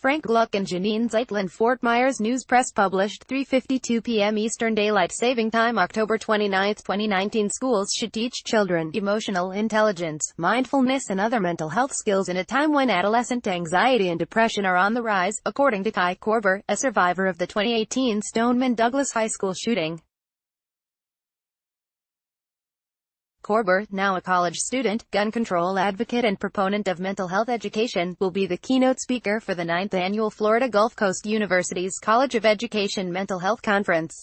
Frank Gluck and Janine Zeitlin. Fort Myers News Press published 3:52 p.m. Eastern Daylight Saving Time, October 29, 2019. Schools should teach children emotional intelligence, mindfulness and other mental health skills in a time when adolescent anxiety and depression are on the rise, according to Kai Koerber, a survivor of the 2018 Stoneman Douglas High School shooting. Koerber, now a college student, gun control advocate and proponent of mental health education, will be the keynote speaker for the 9th annual Florida Gulf Coast University's College of Education Mental Health Conference.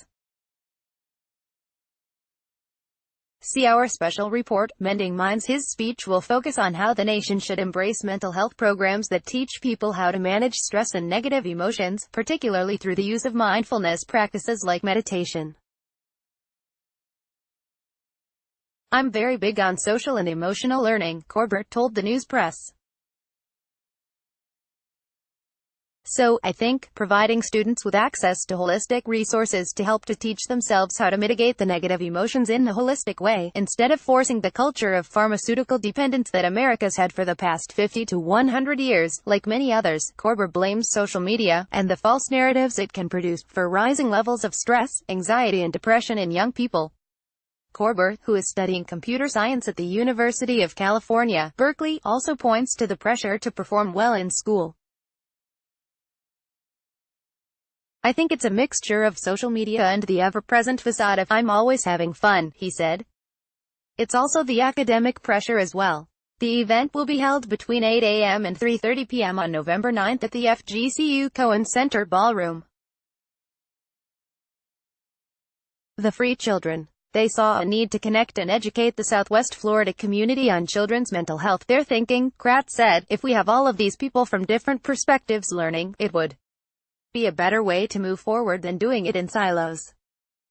See our special report, Mending Minds. His speech will focus on how the nation should embrace mental health programs that teach people how to manage stress and negative emotions, particularly through the use of mindfulness practices like meditation. "I'm very big on social and emotional learning," Koerber told the news press. "So, I think, providing students with access to holistic resources to help to teach themselves how to mitigate the negative emotions in a holistic way, instead of forcing the culture of pharmaceutical dependence that America's had for the past 50 to 100 years, like many others." Koerber blames social media, and the false narratives it can produce, for rising levels of stress, anxiety and depression in young people. Koerber, who is studying computer science at the University of California, Berkeley, also points to the pressure to perform well in school. "I think it's a mixture of social media and the ever-present facade of 'I'm always having fun,'" he said. "It's also the academic pressure as well." The event will be held between 8 a.m. and 3:30 p.m. on November 9 at the FGCU Cohen Center Ballroom. The Free Children. They saw a need to connect and educate the Southwest Florida community on children's mental health. "They're thinking," Kratt said, "if we have all of these people from different perspectives learning, it would be a better way to move forward than doing it in silos."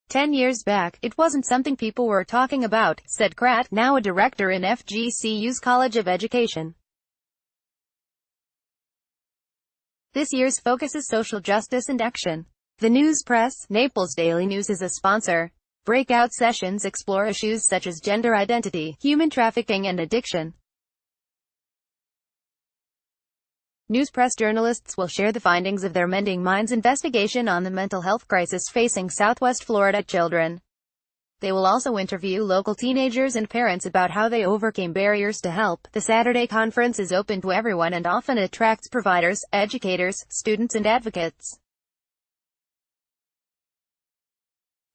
10 years back, it wasn't something people were talking about, said Kratt, now a director in FGCU's College of Education. This year's focus is social justice and action. The News Press, Naples Daily News is a sponsor. Breakout sessions explore issues such as gender identity, human trafficking and addiction. News Press journalists will share the findings of their Mending Minds investigation on the mental health crisis facing Southwest Florida children. They will also interview local teenagers and parents about how they overcame barriers to help. The Saturday conference is open to everyone and often attracts providers, educators, students and advocates.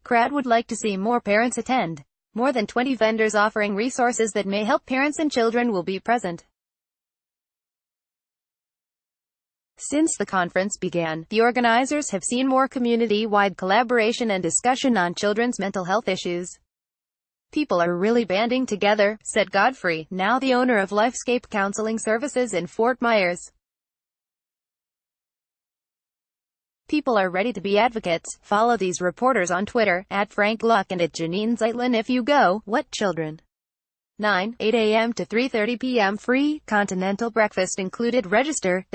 Kratt would like to see more parents attend. More than 20 vendors offering resources that may help parents and children will be present. Since the conference began, the organizers have seen more community-wide collaboration and discussion on children's mental health issues. "People are really banding together," said Godfrey, now the owner of Lifescape Counseling Services in Fort Myers. "People are ready to be advocates." Follow these reporters on Twitter, @Frank Gluck and @Janine Zeitlin. If you go, what children? 8 a.m. to 3:30 p.m. Free, continental breakfast included. Register,